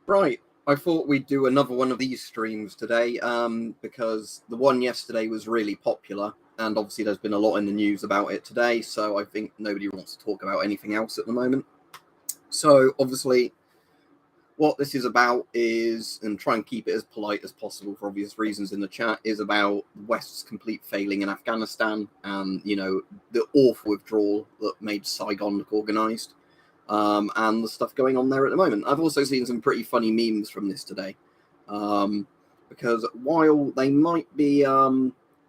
Right, I thought we'd do another one of these streams today, because the one yesterday was really popular, and obviously there's been a lot in the news about it today, so I think nobody wants to talk about anything else at the moment. So, obviously, what this is about is, and try and keep it as polite as possible for obvious reasons in the chat, is about the West's complete failing in Afghanistan and, the awful withdrawal that made Saigon look organised. And the stuff going on there at the moment. I've also seen some pretty funny memes from this today, because while they might be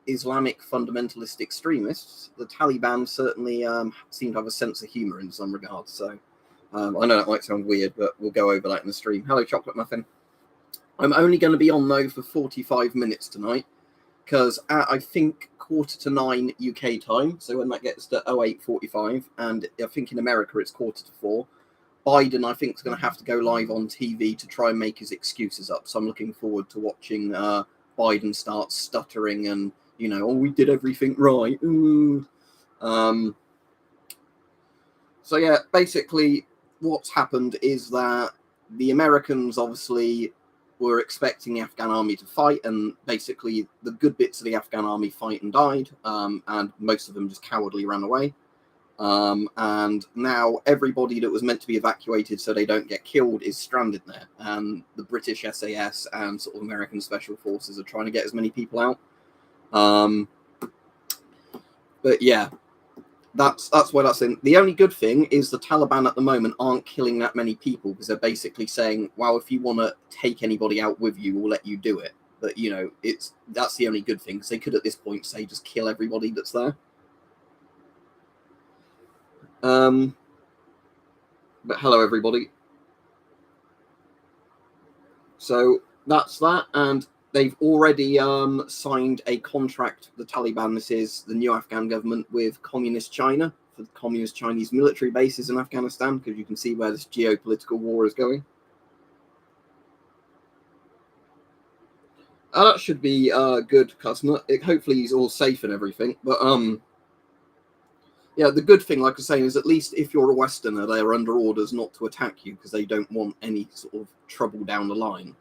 Islamic fundamentalist extremists, the Taliban certainly seem to have a sense of humour in some regards. So I know that might sound weird, but we'll go over that in the stream. Hello, Chocolate Muffin. I'm only going to be on though for 45 minutes tonight, because at, I think, 9:15 UK time, so when that gets to 08:45, and I think in America it's 3:45, Biden, I think, is going to have to go live on TV to try and make his excuses up. So I'm looking forward to watching Biden start stuttering and, oh, we did everything right. So, yeah, basically what's happened is that the Americans obviously were expecting the Afghan army to fight, and basically the good bits of the Afghan army fight and died, and most of them just cowardly ran away. And now everybody that was meant to be evacuated so they don't get killed is stranded there, and the British SAS and sort of American special forces are trying to get as many people out. But yeah, that's why that's in. The only good thing is the Taliban at the moment aren't killing that many people, because they're basically saying, well, if you want to take anybody out with you, we'll let you do it. But that's the only good thing, because they could at this point say just kill everybody that's there. But hello everybody. So that's that, and they've already signed a contract, the Taliban, this is the new Afghan government, with Communist China for the Communist Chinese military bases in Afghanistan, because you can see where this geopolitical war is going. That should be good, customer. Hopefully he's all safe and everything, but yeah, the good thing, like I was saying, is at least if you're a Westerner, they are under orders not to attack you, because they don't want any sort of trouble down the line.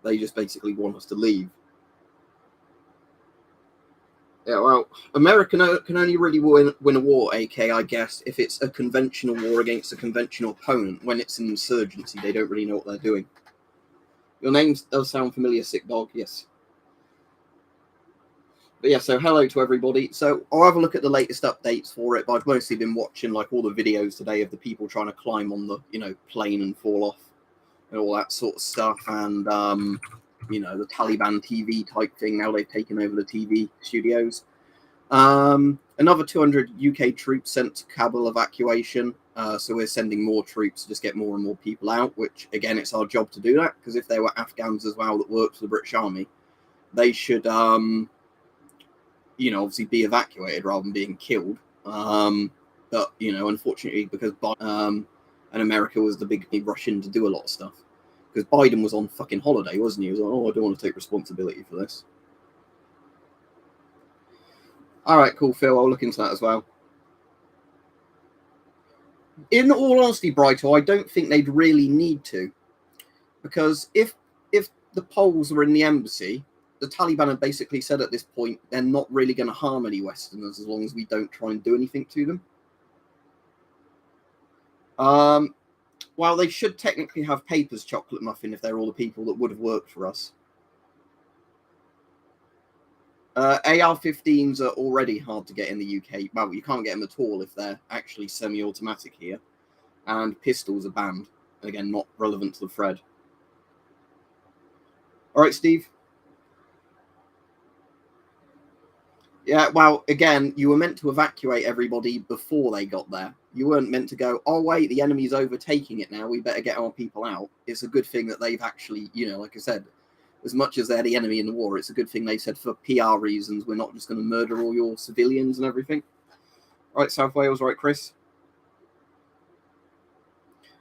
They just basically want us to leave. Yeah, well, America can only really win a war, AK, I guess, if it's a conventional war against a conventional opponent. When it's an insurgency, they don't really know what they're doing. Your name does sound familiar, Sick Dog, yes. But yeah, so hello to everybody. So I'll have a look at the latest updates for it, but I've mostly been watching like all the videos today of the people trying to climb on the, plane and fall off and all that sort of stuff. And, the Taliban TV type thing. Now they've taken over the TV studios. Another 200 UK troops sent to Kabul evacuation. So we're sending more troops to just get more and more people out, which again, it's our job to do that, because if there were Afghans as well that worked for the British Army, they should, obviously be evacuated rather than being killed. But, unfortunately, because and America was the big rush in to do a lot of stuff. Because Biden was on fucking holiday, wasn't he? He was like, oh, I don't want to take responsibility for this. All right, cool, Phil. I'll look into that as well. In all honesty, Brighto, I don't think they'd really need to. Because if the Poles were in the embassy, the Taliban have basically said at this point they're not really going to harm any Westerners as long as we don't try and do anything to them. Well, they should technically have papers, Chocolate Muffin, if they're all the people that would have worked for us. AR-15s are already hard to get in the UK. Well, you can't get them at all if they're actually semi-automatic here. And pistols are banned. Again, not relevant to the thread. All right, Steve. Yeah, well, again, you were meant to evacuate everybody before they got there. You weren't meant to go, oh, wait, the enemy's overtaking it now. We better get our people out. It's a good thing that they've actually, like I said, as much as they're the enemy in the war, it's a good thing they said for PR reasons, we're not just going to murder all your civilians and everything. Right, South Wales, right, Chris?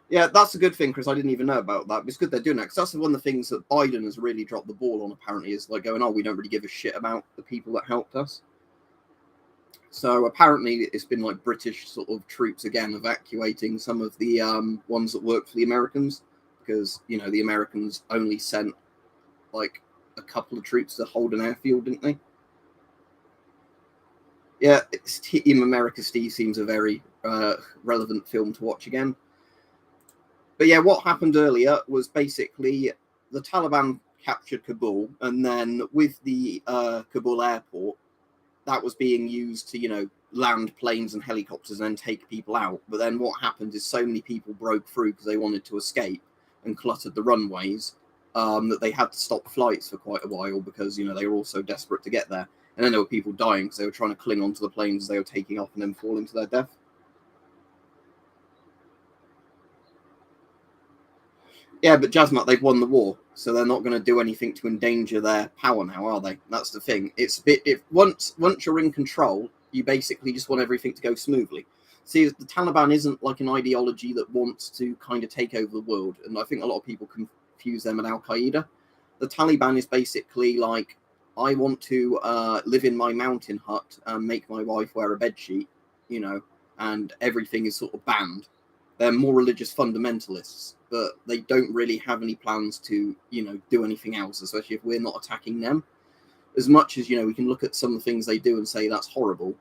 Yeah, that's a good thing, Chris. I didn't even know about that. It's good they're doing that, because that's one of the things that Biden has really dropped the ball on, apparently, is like going, oh, we don't really give a shit about the people that helped us. So apparently it's been like British sort of troops again evacuating some of the ones that work for the Americans. because, the Americans only sent like a couple of troops to hold an airfield, didn't they? Yeah, Team America Steve seems a very relevant film to watch again. But yeah, what happened earlier was basically the Taliban captured Kabul, and then with the Kabul airport, that was being used to, land planes and helicopters and then take people out. But then what happened is so many people broke through because they wanted to escape and cluttered the runways that they had to stop flights for quite a while because, they were all so desperate to get there. And then there were people dying because they were trying to cling onto the planes as they were taking off and then falling to their death. Yeah, but Jasmat, they've won the war, so they're not going to do anything to endanger their power now, are they? That's the thing. It's a bit. Once you're in control, you basically just want everything to go smoothly. See, the Taliban isn't like an ideology that wants to kind of take over the world, and I think a lot of people confuse them with Al Qaeda. The Taliban is basically like, I want to live in my mountain hut and make my wife wear a bedsheet, and everything is sort of banned. They're more religious fundamentalists, but they don't really have any plans to, do anything else, especially if we're not attacking them. As much as, we can look at some of the things they do and say that's horrible,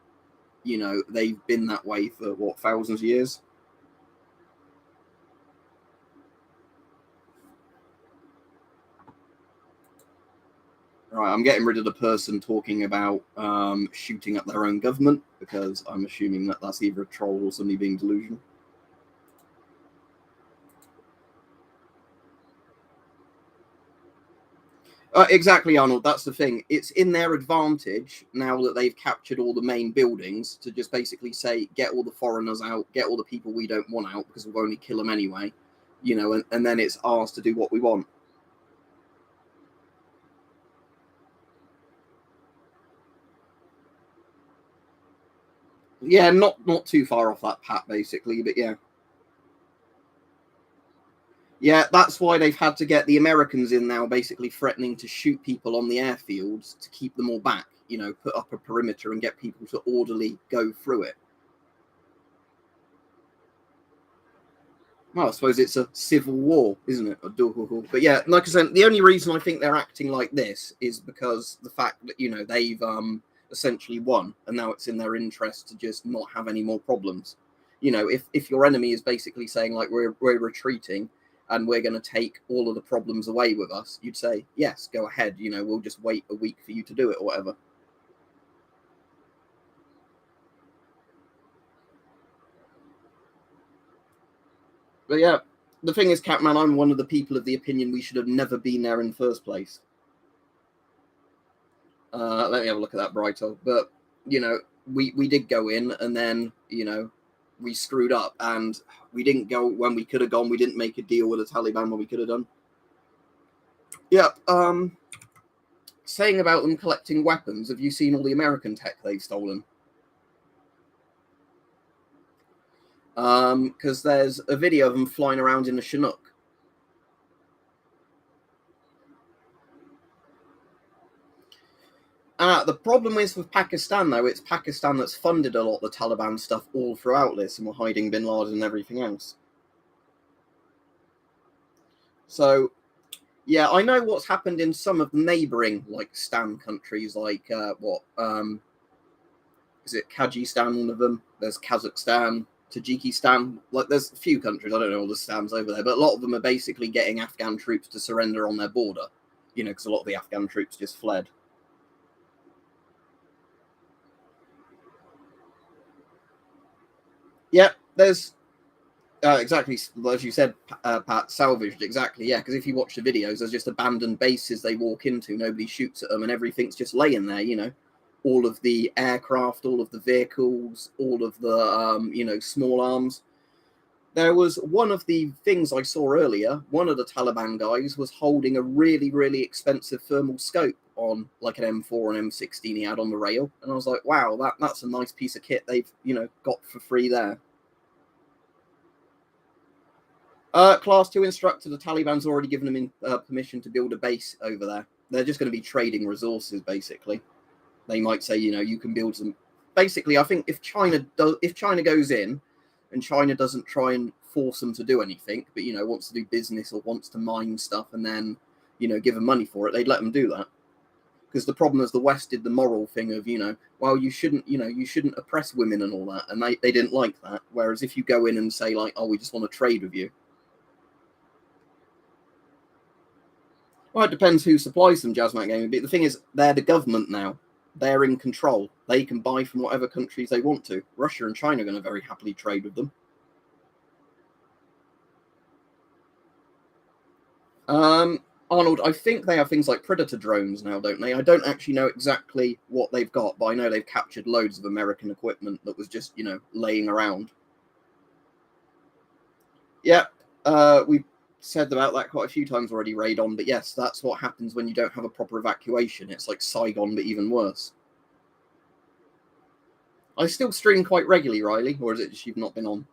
they've been that way for, thousands of years. Right, I'm getting rid of the person talking about shooting at their own government, because I'm assuming that that's either a troll or somebody being delusional. Exactly, Arnold. That's the thing. It's in their advantage now that they've captured all the main buildings to just basically say, get all the foreigners out, get all the people we don't want out because we'll only kill them anyway, and then it's ours to do what we want. Yeah, not too far off that, Pat, basically, but yeah. Yeah, that's why they've had to get the Americans in now, basically threatening to shoot people on the airfields to keep them all back, put up a perimeter and get people to orderly go through it. Well, I suppose it's a civil war, isn't it? But yeah, like I said, the only reason I think they're acting like this is because the fact that, they've essentially won, and now it's in their interest to just not have any more problems. If your enemy is basically saying, like, we're retreating and we're going to take all of the problems away with us, you'd say, yes, go ahead. We'll just wait a week for you to do it or whatever. But yeah, the thing is, Catman, I'm one of the people of the opinion we should have never been there in the first place. Let me have a look at that, Brighto. But, we did go in, and then, we screwed up, and we didn't go when we could have gone. We didn't make a deal with the Taliban when we could have done. Yeah. Saying about them collecting weapons, have you seen all the American tech they've stolen? Because there's a video of them flying around in a Chinook. The problem is with Pakistan, though, it's Pakistan that's funded a lot of the Taliban stuff all throughout this, and we're hiding Bin Laden and everything else. So, yeah, I know what's happened in some of the neighbouring, like, Stan countries, like, is it Kyrgyzstan, one of them? There's Kazakhstan, Tajikistan. Like, there's a few countries, I don't know all the stands over there, but a lot of them are basically getting Afghan troops to surrender on their border, because a lot of the Afghan troops just fled. Yeah, there's exactly as you said, Pat, salvaged, exactly, yeah, because if you watch the videos, there's just abandoned bases they walk into, nobody shoots at them, and everything's just laying there, all of the aircraft, all of the vehicles, all of the, small arms. There was one of the things I saw earlier, one of the Taliban guys was holding a really, really expensive thermal scope on like an M4 and M16 he had on the rail. And I was like, wow, that's a nice piece of kit they've, got for free there. Class 2 instructor, the Taliban's already given them permission to build a base over there. They're just going to be trading resources, basically. They might say, you can build some. Basically, I think if China goes in and China doesn't try and force them to do anything, but, wants to do business or wants to mine stuff and then, give them money for it, they'd let them do that. Because the problem is the West did the moral thing of, well, you shouldn't oppress women and all that. And they didn't like that. Whereas if you go in and say, like, oh, we just want to trade with you. Well, it depends who supplies them, Jazzmat Gaming. But the thing is, they're the government now. They're in control. They can buy from whatever countries they want to. Russia and China are going to very happily trade with them. Arnold, I think they have things like Predator drones now, don't they? I don't actually know exactly what they've got, but I know they've captured loads of American equipment that was just, laying around. Yeah, we've said about that quite a few times already, Radon, but yes, that's what happens when you don't have a proper evacuation. It's like Saigon, but even worse. I still stream quite regularly, Riley, or is it just you've not been on?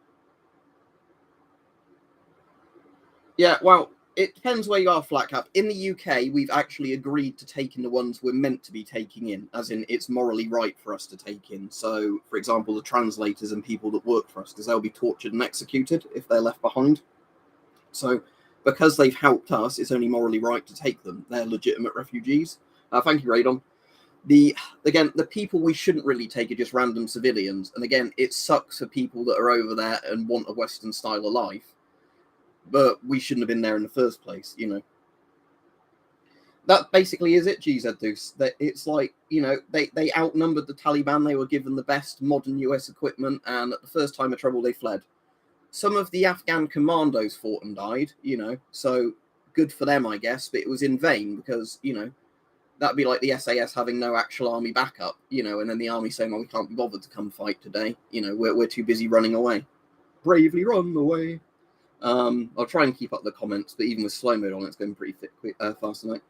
Yeah, well, it depends where you are, Flatcap. In the UK, we've actually agreed to take in the ones we're meant to be taking in, as in it's morally right for us to take in. So, for example, the translators and people that work for us, because they'll be tortured and executed if they're left behind. So, because they've helped us, it's only morally right to take them. They're legitimate refugees. Thank you, Radon. The people we shouldn't really take are just random civilians. And again, it sucks for people that are over there and want a Western style of life. But we shouldn't have been there in the first place, That basically is it, GZ Deuce. That it's like, they outnumbered the Taliban. They were given the best modern US equipment, and at the first time of trouble, they fled. Some of the Afghan commandos fought and died, so good for them, I guess, but it was in vain because, that'd be like the SAS having no actual army backup, and then the army saying, well, we can't be bothered to come fight today. We're too busy running away. Bravely run away. I'll try and keep up the comments, but even with slow mode on, it's going pretty fast tonight.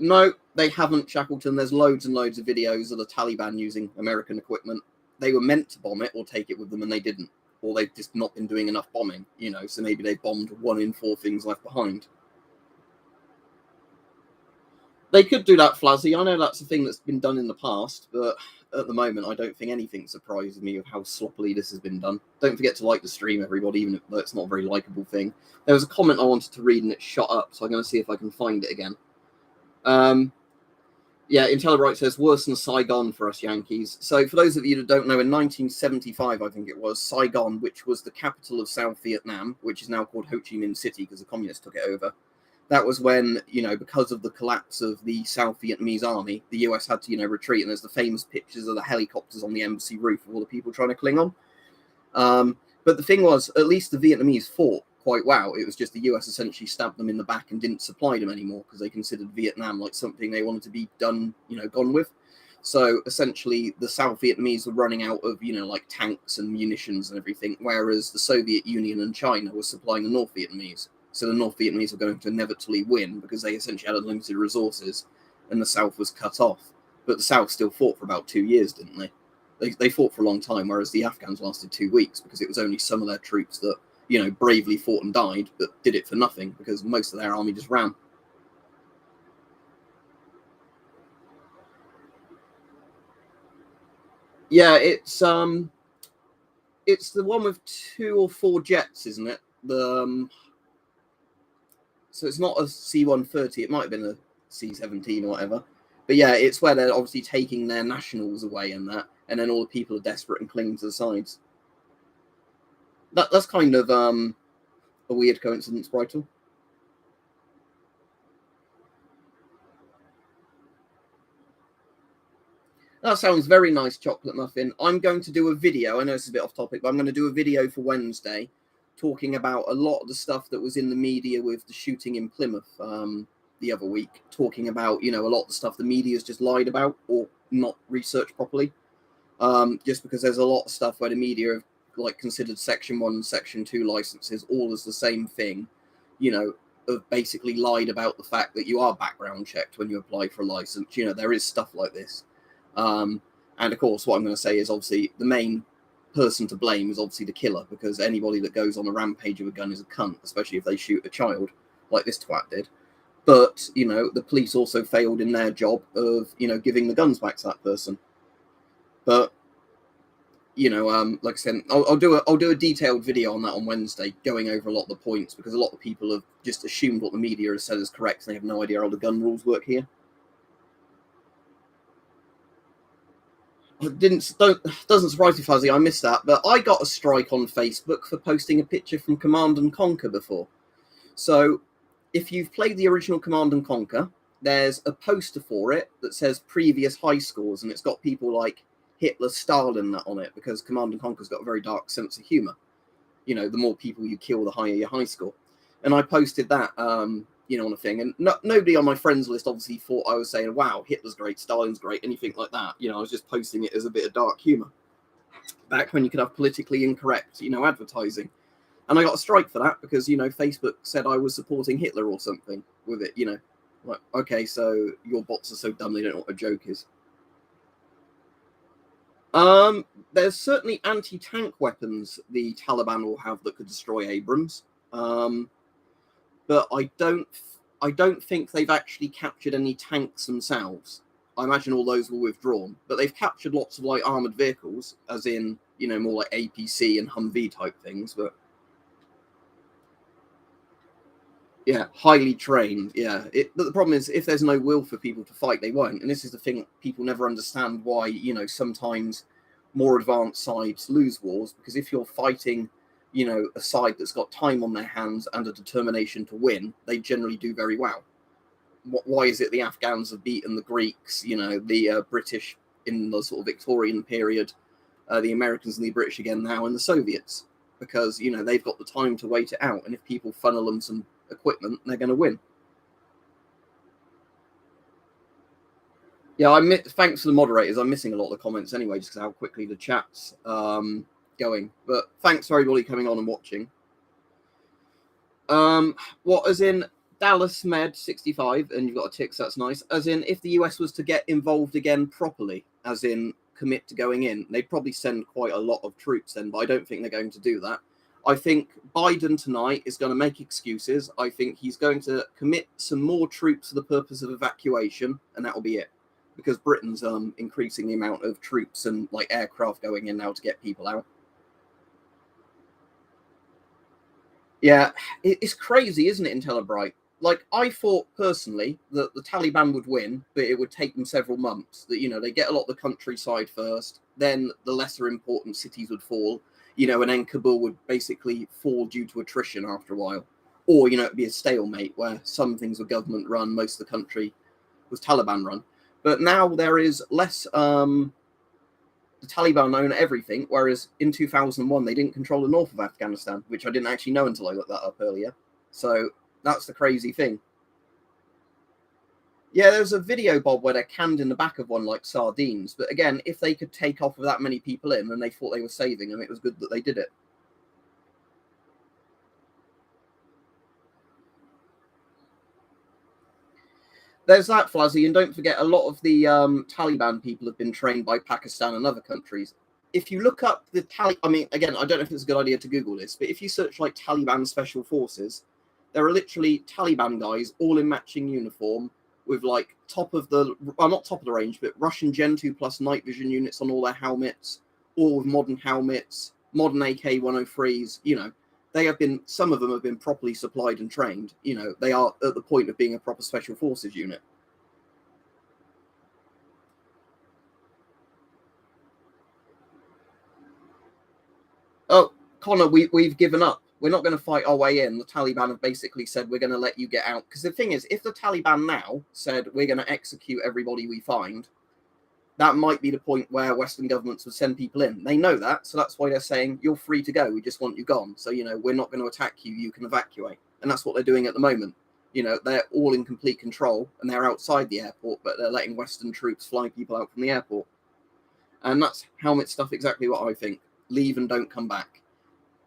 No, they haven't, Shackleton. There's loads and loads of videos of the Taliban using American equipment. They were meant to bomb it or take it with them, and they didn't. Or they've just not been doing enough bombing, so maybe they bombed 1 in 4 things left behind. They could do that, Flazzy. I know that's a thing that's been done in the past, but at the moment, I don't think anything surprises me of how sloppily this has been done. Don't forget to like the stream, everybody, even if it's not a very likable thing. There was a comment I wanted to read, and it shot up, so I'm going to see if I can find it again. Yeah, IntelliBright says, worse than Saigon for us Yankees. So for those of you that don't know, in 1975, I think it was, Saigon, which was the capital of South Vietnam, which is now called Ho Chi Minh City because the communists took it over. That was when, because of the collapse of the South Vietnamese army, the US had to, retreat. And there's the famous pictures of the helicopters on the embassy roof of all the people trying to cling on. But the thing was, at least the Vietnamese fought quite well. It was just the US essentially stabbed them in the back and didn't supply them anymore because they considered Vietnam like something they wanted to be done, gone with. So essentially the South Vietnamese were running out of, like tanks and munitions and everything, whereas the Soviet Union and China were supplying the North Vietnamese. So the North Vietnamese were going to inevitably win because they essentially had unlimited resources and the South was cut off. But the South still fought for about 2 years, didn't they? They fought for a long time, whereas the Afghans lasted 2 weeks because it was only some of their troops that, bravely fought and died, but did it for nothing because most of their army just ran. Yeah, it's the one with 2 or 4 jets, isn't it? So it's not a C-130. It might have been a C-17 or whatever. But yeah, it's where they're obviously taking their nationals away and that, and then all the people are desperate and clinging to the sides. That's kind of a weird coincidence, Brytal. That sounds very nice, Chocolate Muffin. I'm going to do a video. I know this is a bit off topic, but I'm going to do a video for Wednesday talking about a lot of the stuff that was in the media with the shooting in Plymouth the other week, talking about, a lot of the stuff the media's just lied about or not researched properly. Just because there's a lot of stuff where the media have considered Section 1 and Section 2 licenses all as the same thing, have basically lied about the fact that you are background checked when you apply for a license. There is stuff like this. And of course, what I'm going to say is obviously the main person to blame is obviously the killer, because anybody that goes on a rampage with a gun is a cunt, especially if they shoot a child like this twat did. But, the police also failed in their job of, giving the guns back to that person. But like I said, I'll do a detailed video on that on Wednesday, going over a lot of the points, because a lot of people have just assumed what the media has said is correct, and they have no idea how the gun rules work here. Doesn't surprise me, Fuzzy. I missed that, but I got a strike on Facebook for posting a picture from Command and Conquer before. So, if you've played the original Command and Conquer, there's a poster for it that says previous high scores, and it's got people like Hitler, Stalin on it, because Command and Conquer's got a very dark sense of humor. The more people you kill, the higher your high score. And I posted that, on a thing, and nobody on my friends list obviously thought I was saying, "Wow, Hitler's great, Stalin's great," anything like that. I was just posting it as a bit of dark humor. Back when you could have politically incorrect, advertising. And I got a strike for that because, Facebook said I was supporting Hitler or something with it, Like, okay, so your bots are so dumb they don't know what a joke is. There's certainly anti-tank weapons the Taliban will have that could destroy Abrams. But I don't think they've actually captured any tanks themselves. I imagine all those were withdrawn, but they've captured lots of like armored vehicles, as in, more like APC and Humvee type things, but yeah, highly trained. Yeah. But the problem is, if there's no will for people to fight, they won't. And this is the thing, people never understand why, sometimes more advanced sides lose wars, because if you're fighting, a side that's got time on their hands and a determination to win, they generally do very well. Why is it the Afghans have beaten the Greeks, the British in the sort of Victorian period, the Americans and the British again now, and the Soviets? Because, they've got the time to wait it out. And if people funnel them some equipment, they're going to win. Yeah, thanks to the moderators. I'm missing a lot of the comments anyway, just because how quickly the chat's going. But thanks for everybody coming on and watching. What, as in Dallas Med 65, and you've got a tick, so that's nice. As in, if the US was to get involved again properly, as in commit to going in, they'd probably send quite a lot of troops then, but I don't think they're going to do that. I think Biden tonight is going to make excuses. I think he's going to commit some more troops for the purpose of evacuation, and that will be it. Because Britain's increasing the amount of troops and like aircraft going in now to get people out. Yeah, it's crazy, isn't it, in Telebright? Like, I thought personally that the Taliban would win, but it would take them several months. That, they get a lot of the countryside first, then the lesser important cities would fall, and then Kabul would basically fall due to attrition after a while. Or, it'd be a stalemate where some things were government run, most of the country was Taliban run. But now there is less, the Taliban own everything, whereas in 2001, they didn't control the north of Afghanistan, which I didn't actually know until I looked that up earlier. So that's the crazy thing. Yeah, there's a video, Bob, where they're canned in the back of one like sardines. But again, if they could take off with that many people in, then they thought they were saving them. It was good that they did it. There's that, Flazzy, and don't forget, a lot of the Taliban people have been trained by Pakistan and other countries. If you look up the I mean, again, I don't know if it's a good idea to Google this, but if you search like Taliban Special Forces, there are literally Taliban guys all in matching uniform with like not top of the range, but Russian Gen 2 plus night vision units on all their helmets, all with modern helmets, modern AK-103s, some of them have been properly supplied and trained. They are at the point of being a proper special forces unit. Oh, Connor, we've given up. We're not going to fight our way in. The Taliban have basically said we're going to let you get out. Because the thing is, if the Taliban now said we're going to execute everybody we find, that might be the point where Western governments would send people in. They know that, so that's why they're saying, you're free to go, we just want you gone. So, we're not going to attack you, you can evacuate. And that's what they're doing at the moment. They're all in complete control, and they're outside the airport, but they're letting Western troops fly people out from the airport. And that's helmet stuff, exactly what I think. Leave and don't come back.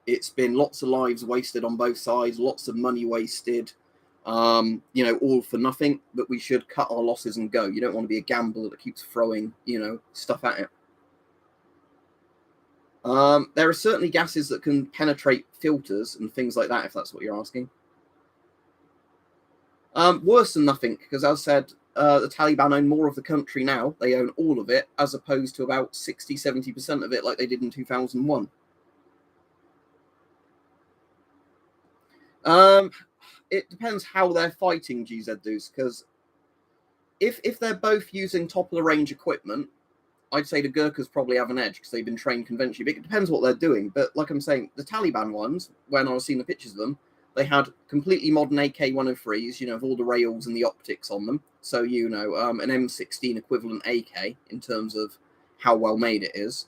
It's been lots of lives wasted on both sides, lots of money wasted. All for nothing, but we should cut our losses and go. You don't want to be a gambler that keeps throwing, stuff at it. There are certainly gases that can penetrate filters and things like that, if that's what you're asking. Worse than nothing, because as I said, the Taliban own more of the country now. They own all of it, as opposed to about 60-70% of it like they did in 2001. It depends how they're fighting, GZ Deuce, because if they're both using top-of-the-range equipment, I'd say the Gurkhas probably have an edge because they've been trained conventionally. But it depends what they're doing. But like I'm saying, the Taliban ones, when I was seeing the pictures of them, they had completely modern AK-103s, with all the rails and the optics on them. So, an M16 equivalent AK in terms of how well made it is.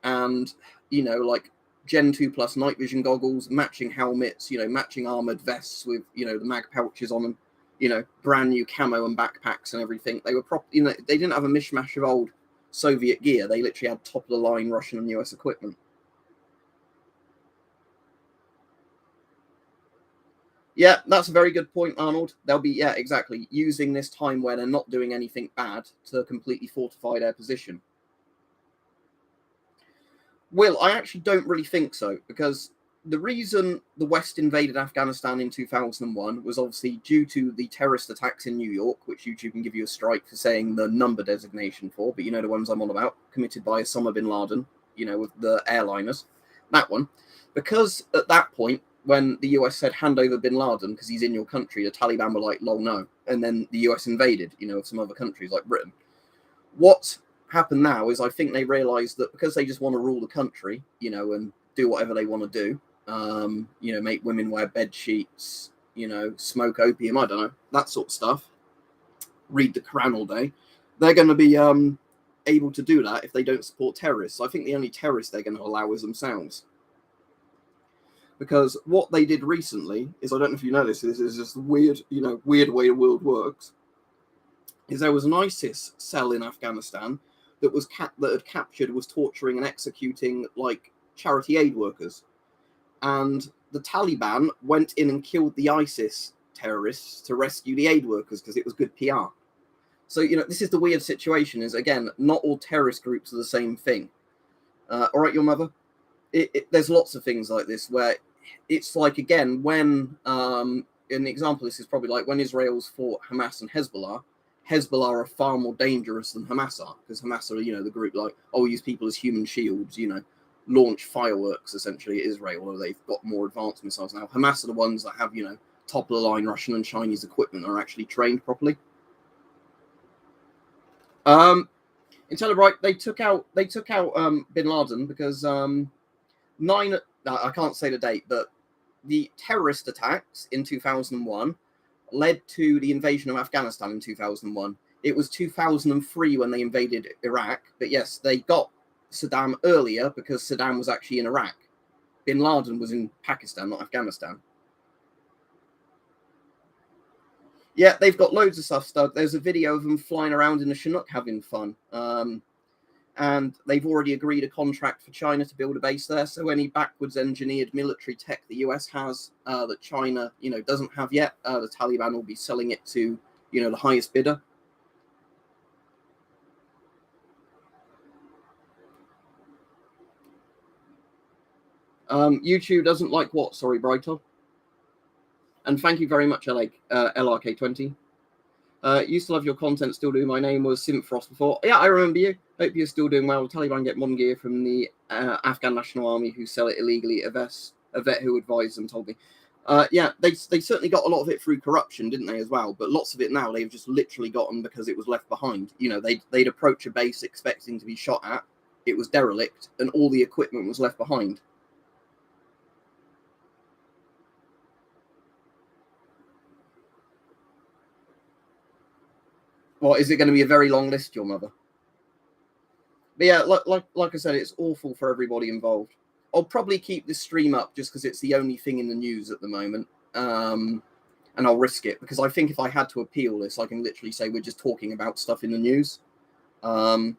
And, like Gen 2 plus night vision goggles, matching helmets, matching armored vests with, the mag pouches on them, brand new camo and backpacks and everything. They were they didn't have a mishmash of old Soviet gear. They literally had top of the line Russian and US equipment. Yeah, that's a very good point, Arnold. They'll be, exactly, using this time where they're not doing anything bad to completely fortify their position. Will, I actually don't really think so, because the reason the West invaded Afghanistan in 2001 was obviously due to the terrorist attacks in New York, which YouTube can give you a strike for saying the number designation for, but the ones I'm on about, committed by Osama bin Laden, with the airliners, that one. Because at that point, when the US said hand over bin Laden because he's in your country, the Taliban were like, lol, no. And then the US invaded, of some other countries like Britain. What happened now is I think they realised that because they just want to rule the country, and do whatever they want to do, make women wear bed sheets, smoke opium, I don't know, that sort of stuff, read the Quran all day, they're going to be able to do that if they don't support terrorists. I think the only terrorists they're going to allow is themselves. Because what they did recently is, I don't know if you know this is just weird, weird way the world works, is there was an ISIS cell in Afghanistan that had captured, was torturing and executing like charity aid workers. And the Taliban went in and killed the ISIS terrorists to rescue the aid workers because it was good PR. So, this is the weird situation is, again, not all terrorist groups are the same thing. All right, your mother? There's lots of things like this where it's like, again, when, an example, this is probably like when Israel's fought Hamas and Hezbollah are far more dangerous than Hamas are, because Hamas are, the group like, use people as human shields, launch fireworks essentially at Israel, or they've got more advanced missiles now. Hamas are the ones that have, top of the line Russian and Chinese equipment that are actually trained properly. Right, they took out bin Laden because I can't say the date, but the terrorist attacks in 2001 led to the invasion of Afghanistan in 2001. It was 2003 when they invaded Iraq, but yes, they got Saddam earlier because Saddam was actually in Iraq. Bin Laden was in Pakistan, not Afghanistan. Yeah, they've got loads of stuff, Stud. There's a video of them flying around in a Chinook having fun. And they've already agreed a contract for China to build a base there. So any backwards engineered military tech the US has that China, doesn't have yet, the Taliban will be selling it to, the highest bidder. YouTube doesn't like what? Sorry, Brighton. And thank you very much, LRK20. Used to love your content, still doing. My name was Simfrost before. Yeah, I remember you. Hope you're still doing well. The Taliban get modern gear from the Afghan National Army, who sell it illegally. A vet who advised them told me. They certainly got a lot of it through corruption, didn't they, as well? But lots of it now they've just literally gotten because it was left behind. They'd approach a base expecting to be shot at. It was derelict, and all the equipment was left behind. Well, is it going to be a very long list, your mother? But yeah, like I said, it's awful for everybody involved. I'll probably keep this stream up just because it's the only thing in the news at the moment. And I'll risk it because I think if I had to appeal this, I can literally say we're just talking about stuff in the news. I'll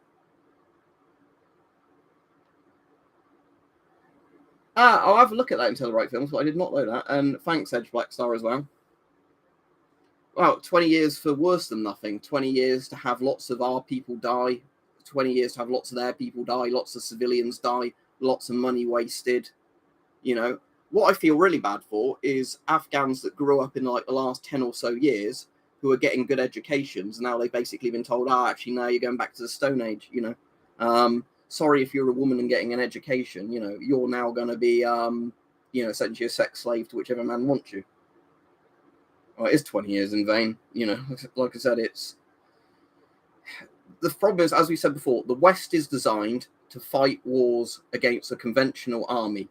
have a look at that in Tell the Right Films, but I did not know that. And thanks, Edge Blackstar, as well. Well, 20 years for worse than nothing. 20 years to have lots of our people die. 20 years to have lots of their people die. Lots of civilians die. Lots of money wasted. What I feel really bad for is Afghans that grew up in like the last 10 or so years who are getting good educations, and now they've basically been told, actually, no, you're going back to the Stone Age, sorry if you're a woman and getting an education, you're now going to be, essentially a sex slave to whichever man wants you. Well, it is 20 years in vain, like I said, the problem is, as we said before, the West is designed to fight wars against a conventional army,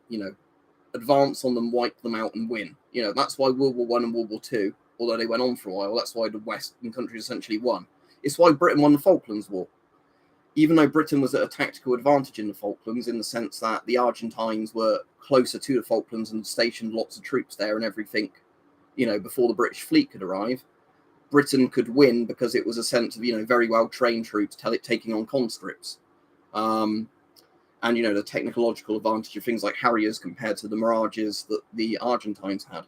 advance on them, wipe them out, and win. That's why World War I and World War II, although they went on for a while, that's why the Western countries essentially won. It's why Britain won the Falklands War. Even though Britain was at a tactical advantage in the Falklands, in the sense that the Argentines were closer to the Falklands and stationed lots of troops there and everything, before the British fleet could arrive, Britain could win because it was a sense of, very well-trained troops taking on conscripts. And, the technological advantage of things like Harriers compared to the Mirages that the Argentines had.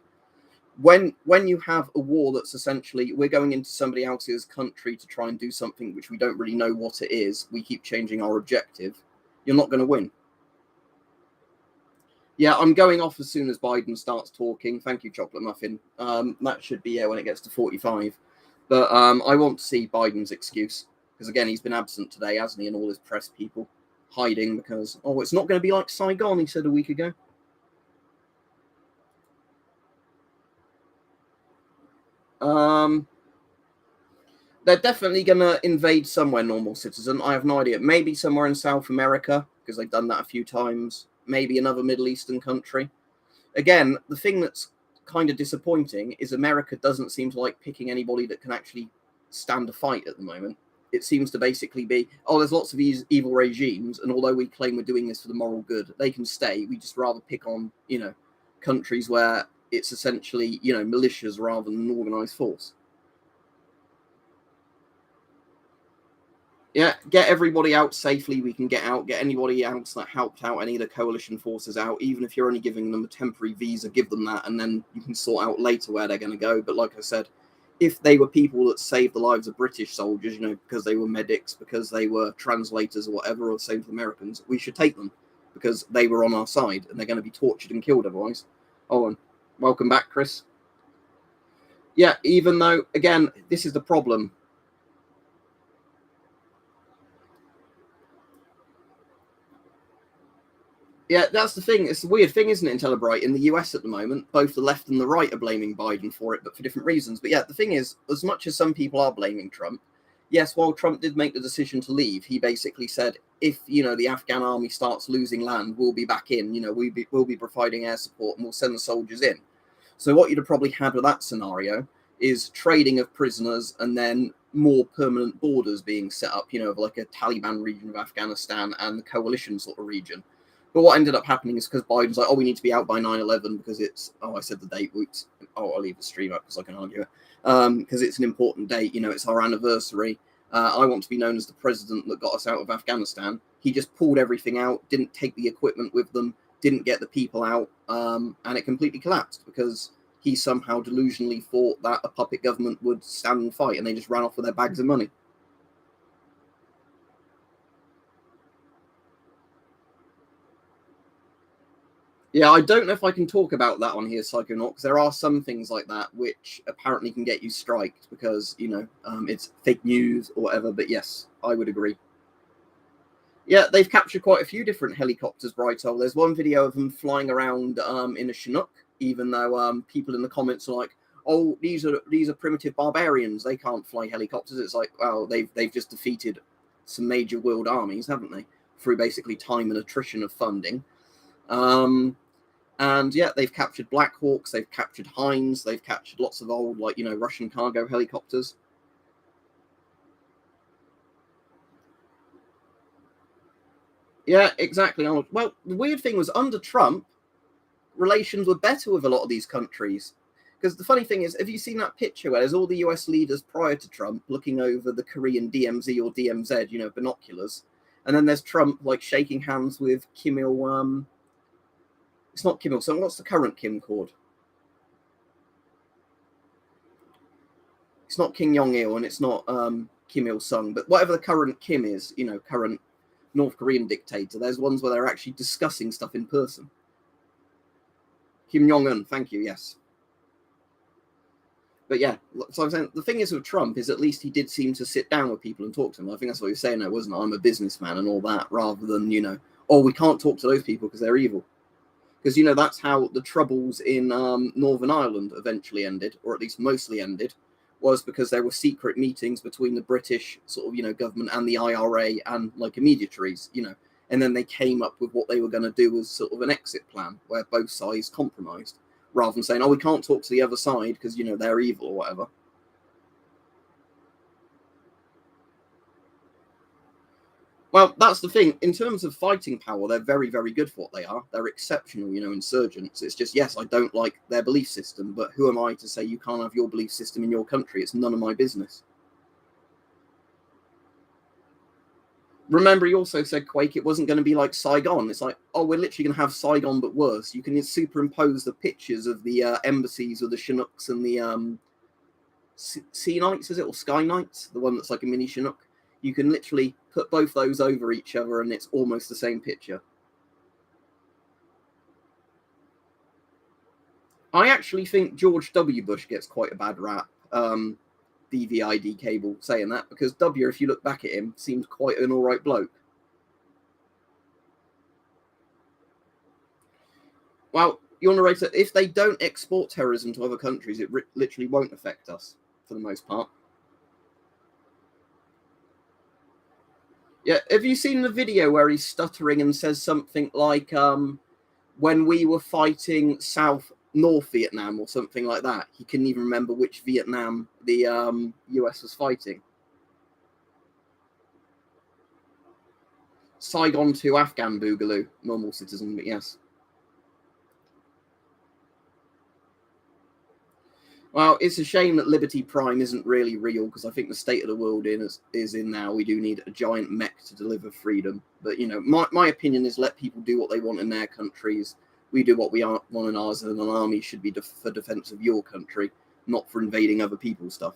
When you have a war that's essentially, we're going into somebody else's country to try and do something which we don't really know what it is, we keep changing our objective, you're not going to win. Yeah, I'm going off as soon as Biden starts talking. Thank you, Chocolate Muffin. That should be when it gets to 45. But I want to see Biden's excuse. Because, again, he's been absent today, hasn't he? And all his press people hiding because, it's not going to be like Saigon, he said a week ago. They're definitely going to invade somewhere, normal citizen. I have no idea. Maybe somewhere in South America, because they've done that a few times. Maybe another Middle Eastern country. Again, the thing that's kind of disappointing is America doesn't seem to like picking anybody that can actually stand a fight at the moment. It seems to basically be, there's lots of these evil regimes, and although we claim we're doing this for the moral good, they can stay. We just rather pick on, countries where it's essentially, militias rather than an organized force. Yeah, get everybody out safely. We can get anybody else that helped out any of the coalition forces out, even if you're only giving them a temporary visa, give them that, and then you can sort out later where they're going to go. But like I said, if they were people that saved the lives of British soldiers, because they were medics, because they were translators or whatever, or same for Americans, we should take them because they were on our side and they're going to be tortured and killed otherwise. And welcome back, Chris. Yeah, even though, again, this is the problem. Yeah, that's the thing. It's a weird thing, isn't it, in Telebright? In the US at the moment, both the left and the right are blaming Biden for it, but for different reasons. But yeah, the thing is, as much as some people are blaming Trump, yes, while Trump did make the decision to leave, he basically said, if, the Afghan army starts losing land, we'll be back in, we'll be providing air support and we'll send the soldiers in. So what you'd have probably had with that scenario is trading of prisoners and then more permanent borders being set up, of like a Taliban region of Afghanistan and the coalition sort of region. But what ended up happening is because Biden's like, we need to be out by 9/11 because it's, I said the date, whoops. I'll leave the stream up because I can argue it. Because it's an important date, it's our anniversary. I want to be known as the president that got us out of Afghanistan. He just pulled everything out, didn't take the equipment with them, didn't get the people out, and it completely collapsed because he somehow delusionally thought that a puppet government would stand and fight, and they just ran off with their bags of money. Yeah, I don't know if I can talk about that on here, Psychonaut, because there are some things like that which apparently can get you striked because, it's fake news or whatever. But yes, I would agree. Yeah, they've captured quite a few different helicopters, Brighthole. There's one video of them flying around in a Chinook, even though people in the comments are like, these are primitive barbarians. They can't fly helicopters. It's like, well, they've just defeated some major world armies, haven't they? Through basically time and attrition of funding. And yeah, they've captured Black Hawks, they've captured Hinds, they've captured lots of old, Russian cargo helicopters. Yeah, exactly. Well, the weird thing was under Trump, relations were better with a lot of these countries. Because the funny thing is, have you seen that picture where there's all the US leaders prior to Trump looking over the Korean DMZ or DMZ, binoculars? And then there's Trump, shaking hands with Kim Il, it's not Kim Il-sung, what's the current Kim called? It's not Kim Jong-il and it's not Kim Il-sung, but whatever the current Kim is, current North Korean dictator, there's ones where they're actually discussing stuff in person. Kim Jong-un, thank you, yes. But yeah, so I'm saying the thing is with Trump is at least he did seem to sit down with people and talk to them. I think that's what you're saying, there, wasn't it? I'm a businessman and all that, rather than, oh, we can't talk to those people because they're evil. Because, that's how the troubles in Northern Ireland eventually ended, or at least mostly ended, was because there were secret meetings between the British sort of, government and the IRA and like immediataries, and then they came up with what they were going to do as sort of an exit plan where both sides compromised, rather than saying, oh, we can't talk to the other side because, they're evil or whatever. Well, that's the thing. In terms of fighting power, they're very, very good for what they are. They're exceptional, insurgents. It's just, yes, I don't like their belief system, but who am I to say you can't have your belief system in your country? It's none of my business. Remember, he also said, Quake, it wasn't going to be like Saigon. It's like, oh, we're literally going to have Saigon, but worse. You can superimpose the pictures of the embassies of the Chinooks and the Sea Knights, is it, or Sky Knights? The one that's like a mini Chinook. You can literally put both those over each other and it's almost the same picture. I actually think George W. Bush gets quite a bad rap, DVID cable, saying that, because W, if you look back at him, seems quite an all right bloke. Well, your narrator, if they don't export terrorism to other countries, it literally won't affect us, for the most part. Yeah, have you seen the video where he's stuttering and says something like, when we were fighting North Vietnam or something like that? He couldn't even remember which Vietnam the US was fighting. Saigon to Afghan Boogaloo, normal citizen, but yes. Well, it's a shame that Liberty Prime isn't really real, because I think the state of the world is in now. We do need a giant mech to deliver freedom. But, my opinion is let people do what they want in their countries. We do what we want in ours, and an army should be for defense of your country, not for invading other people's stuff.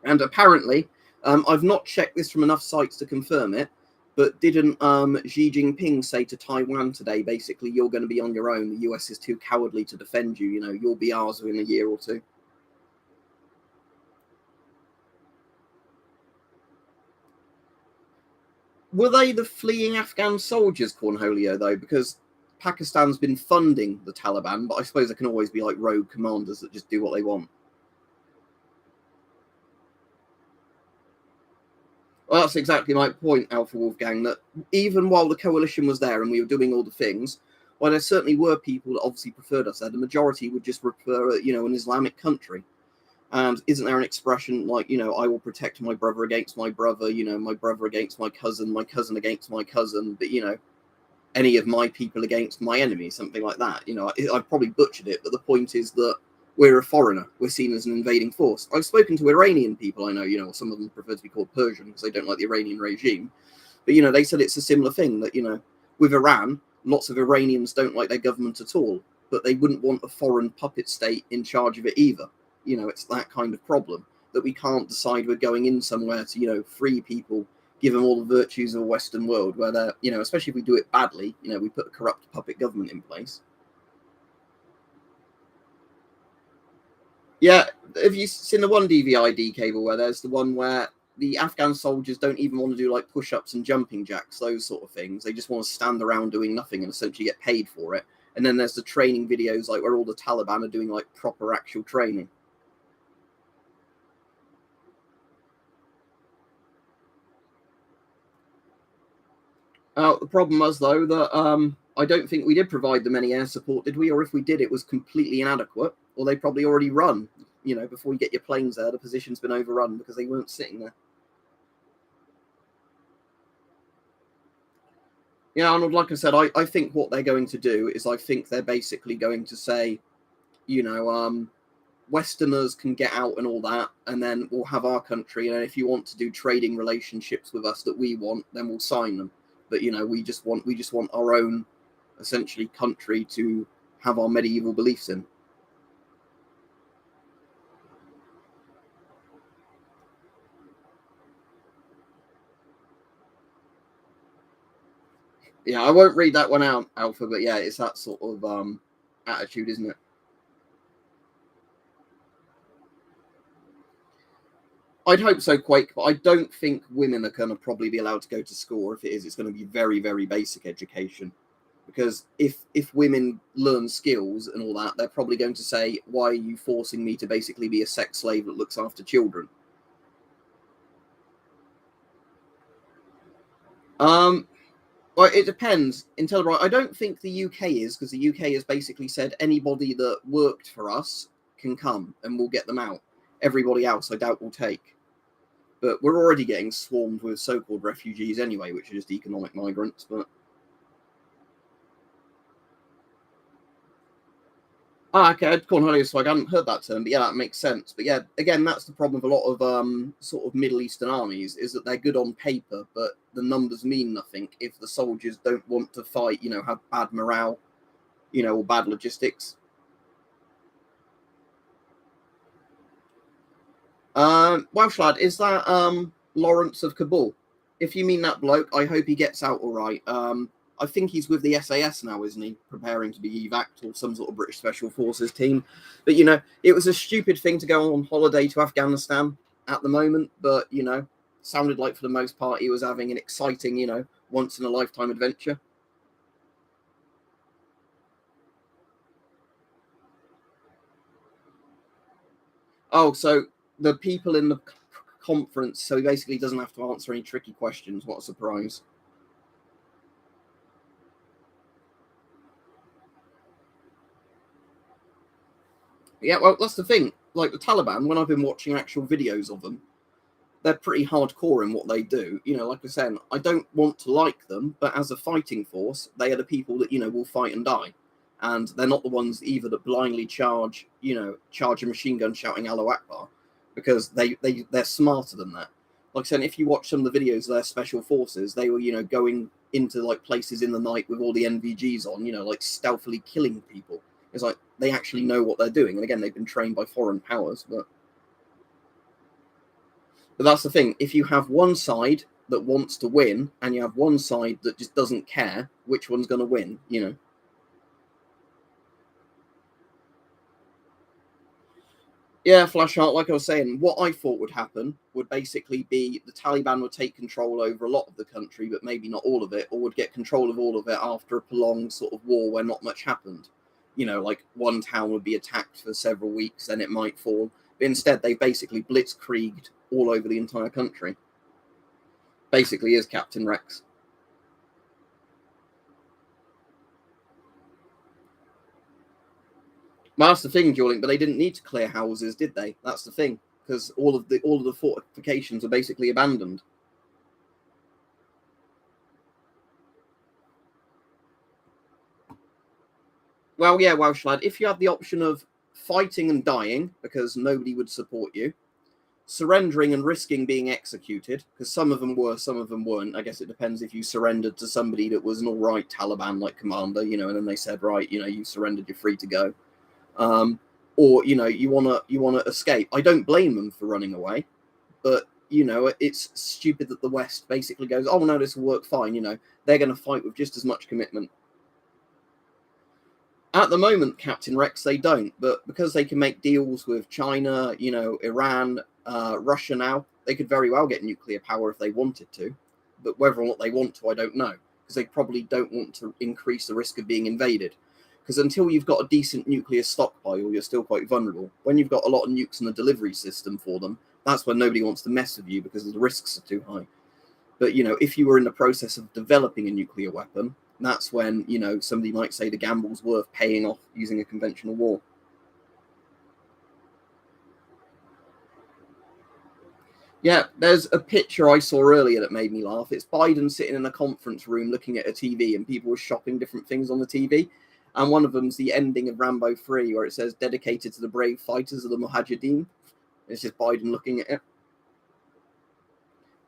And apparently, I've not checked this from enough sites to confirm it, but didn't Xi Jinping say to Taiwan today, basically, you're going to be on your own. The US is too cowardly to defend you. You'll be ours within a year or two. Were they the fleeing Afghan soldiers, Cornholio, though? Because Pakistan's been funding the Taliban, but I suppose there can always be like rogue commanders that just do what they want. Well, that's exactly my point, Alpha Wolfgang, that even while the coalition was there and we were doing all the things, while there certainly were people that obviously preferred us there, the majority would just prefer, an Islamic country. And isn't there an expression like, I will protect my brother against my brother, my brother against my cousin against my cousin, but, any of my people against my enemy, something like that. I've probably butchered it, but the point is that we're a foreigner. We're seen as an invading force. I've spoken to Iranian people I know, some of them prefer to be called Persian because they don't like the Iranian regime. But, they said it's a similar thing that, with Iran, lots of Iranians don't like their government at all, but they wouldn't want a foreign puppet state in charge of it either. It's that kind of problem that we can't decide we're going in somewhere to, free people, give them all the virtues of a Western world where they're, especially if we do it badly, we put a corrupt puppet government in place. Yeah, have you seen the one DVID cable where there's the one where the Afghan soldiers don't even want to do like push-ups and jumping jacks, those sort of things. They just want to stand around doing nothing and essentially get paid for it. And then there's the training videos like where all the Taliban are doing like proper actual training. The problem was, though, that I don't think we did provide them any air support, did we? Or if we did, it was completely inadequate. Or they probably already run. Before you get your planes there, the position's been overrun because they weren't sitting there. Yeah, Arnold, like I said, I think what they're going to do is I think they're basically going to say, Westerners can get out and all that, and then we'll have our country. And if you want to do trading relationships with us that we want, then we'll sign them. But we just want our own, essentially, country to have our medieval beliefs in. Yeah, I won't read that one out, Alpha, but yeah, it's that sort of attitude, isn't it? I'd hope so, Quake, but I don't think women are going to probably be allowed to go to school. Or if it is, it's going to be very, very basic education. Because if women learn skills and all that, they're probably going to say, why are you forcing me to basically be a sex slave that looks after children? Well, it depends. In Taliban, I don't think the UK is, because the UK has basically said anybody that worked for us can come and we'll get them out. Everybody else, I doubt, will take. But we're already getting swarmed with so-called refugees anyway, which are just economic migrants. But okay, corn so I hadn't heard that term, but yeah, that makes sense. But yeah, again, that's the problem with a lot of sort of Middle Eastern armies is that they're good on paper, but the numbers mean nothing if the soldiers don't want to fight. Have bad morale, or bad logistics. Welsh lad, is that Lawrence of Kabul? If you mean that bloke, I hope he gets out all right. I think he's with the SAS now, isn't he? Preparing to be evac or some sort of British Special Forces team. But it was a stupid thing to go on holiday to Afghanistan at the moment. But sounded like for the most part he was having an exciting, once in a lifetime adventure. Oh, so the people in the conference, so he basically doesn't have to answer any tricky questions. What a surprise. Yeah, well, that's the thing. Like the Taliban, when I've been watching actual videos of them, they're pretty hardcore in what they do. Like I said, I don't want to like them, but as a fighting force, they are the people that, will fight and die. And they're not the ones either that blindly charge a machine gun shouting Allahu Akbar, because they're smarter than that. Like I said, if you watch some of the videos of their special forces, they were, going into like places in the night with all the NVGs on, like stealthily killing people. It's like they actually know what they're doing. And again, they've been trained by foreign powers, but that's the thing. If you have one side that wants to win and you have one side that just doesn't care, which one's going to win? Yeah, Flashheart, like I was saying, what I thought would happen would basically be the Taliban would take control over a lot of the country, but maybe not all of it, or would get control of all of it after a prolonged sort of war where not much happened. Like one town would be attacked for several weeks, then it might fall. But instead, they basically blitzkrieged all over the entire country. Basically, is Captain Rex. Well, that's the thing, Dueling, but they didn't need to clear houses, did they? That's the thing, because all of the fortifications are basically abandoned. Well, yeah, Welsh lad, if you had the option of fighting and dying because nobody would support you, surrendering and risking being executed, because some of them were, some of them weren't. I guess it depends if you surrendered to somebody that was an all right Taliban like commander, and then they said, right, you surrendered, you're free to go. Or you wanna escape. I don't blame them for running away, but it's stupid that the West basically goes, oh no, this will work fine. They're going to fight with just as much commitment. At the moment, Captain Rex, they don't, but because they can make deals with China, Iran, Russia now, they could very well get nuclear power if they wanted to. But whether or not they want to, I don't know, because they probably don't want to increase the risk of being invaded. Because until you've got a decent nuclear stockpile, you're still quite vulnerable. When you've got a lot of nukes in the delivery system for them, that's when nobody wants to mess with you because the risks are too high. But if you were in the process of developing a nuclear weapon, that's when somebody might say the gamble's worth paying off using a conventional war. Yeah, there's a picture I saw earlier that made me laugh. It's Biden sitting in a conference room looking at a TV, and people were shopping different things on the TV. And one of them's the ending of Rambo 3, where it says dedicated to the brave fighters of the Mujahideen. It's just Biden looking at it.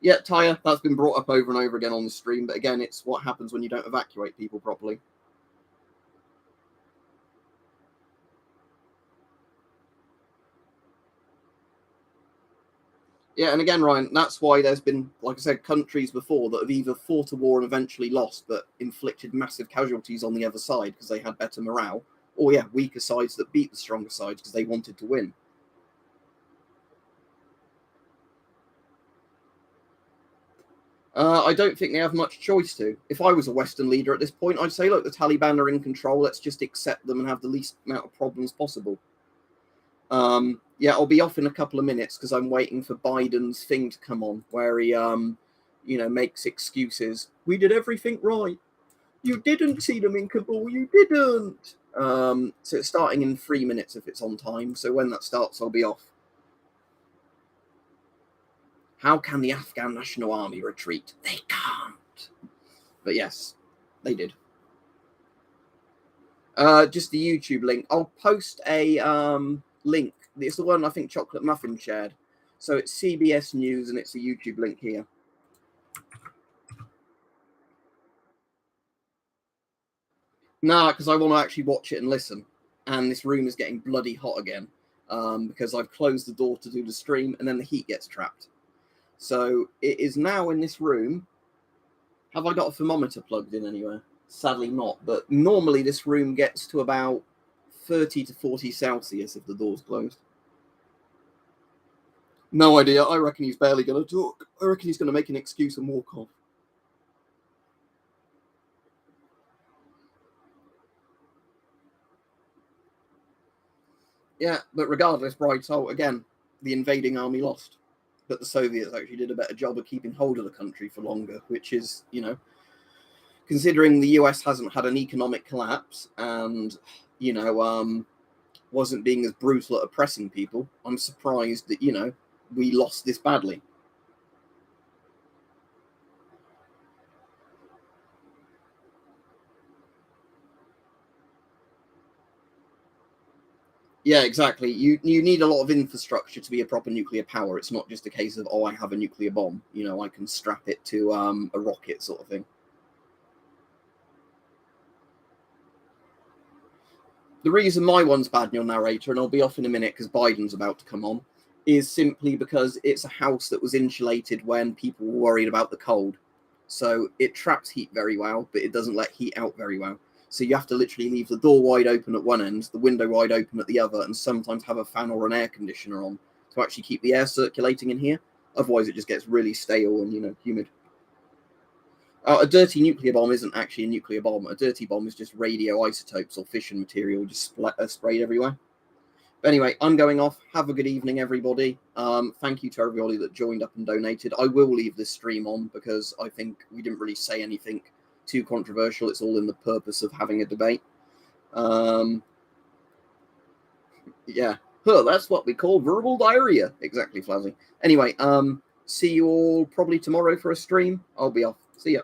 Yeah, Tyre, that's been brought up over and over again on the stream, but again, it's what happens when you don't evacuate people properly. Yeah, and again, Ryan, that's why there's been, like I said, countries before that have either fought a war and eventually lost, but inflicted massive casualties on the other side because they had better morale, or yeah, weaker sides that beat the stronger sides because they wanted to win. I don't think they have much choice to. If I was a Western leader at this point, I'd say, look, the Taliban are in control. Let's just accept them and have the least amount of problems possible. Yeah, I'll be off in a couple of minutes because I'm waiting for Biden's thing to come on where he, makes excuses. We did everything right. You didn't see them in Kabul. You didn't. So it's starting in 3 minutes if it's on time. So when that starts, I'll be off. How can the Afghan National Army retreat? They can't. But yes, they did. Just the YouTube link. I'll post a link. It's the one I think Chocolate Muffin shared. So it's CBS News and it's a YouTube link here. Nah, because I want to actually watch it and listen. And this room is getting bloody hot again because I've closed the door to do the stream and then the heat gets trapped. So it is now in this room. Have I got a thermometer plugged in anywhere? Sadly not. But normally this room gets to about 30 to 40 Celsius if the door's closed. No idea. I reckon he's barely going to talk. I reckon he's going to make an excuse and walk off. Yeah, but regardless, Brighthole, again, the invading army lost. But the Soviets actually did a better job of keeping hold of the country for longer, which is, considering the US hasn't had an economic collapse and, wasn't being as brutal at oppressing people, I'm surprised that, we lost this badly. Yeah, exactly. You need a lot of infrastructure to be a proper nuclear power. It's not just a case of, I have a nuclear bomb. I can strap it to a rocket sort of thing. The reason my one's bad in your narrator, and I'll be off in a minute because Biden's about to come on, is simply because it's a house that was insulated when people were worried about the cold. So it traps heat very well, but it doesn't let heat out very well. So you have to literally leave the door wide open at one end, the window wide open at the other, and sometimes have a fan or an air conditioner on to actually keep the air circulating in here. Otherwise, it just gets really stale and, humid. A dirty nuclear bomb isn't actually a nuclear bomb. A dirty bomb is just radioisotopes or fission material just sprayed everywhere. But anyway, I'm going off. Have a good evening, everybody. Thank you to everybody that joined up and donated. I will leave this stream on because I think we didn't really say anything too controversial. It's all in the purpose of having a debate. Yeah. That's what we call verbal diarrhea. Exactly, Flazzy. Anyway, see you all probably tomorrow for a stream. I'll be off. See ya.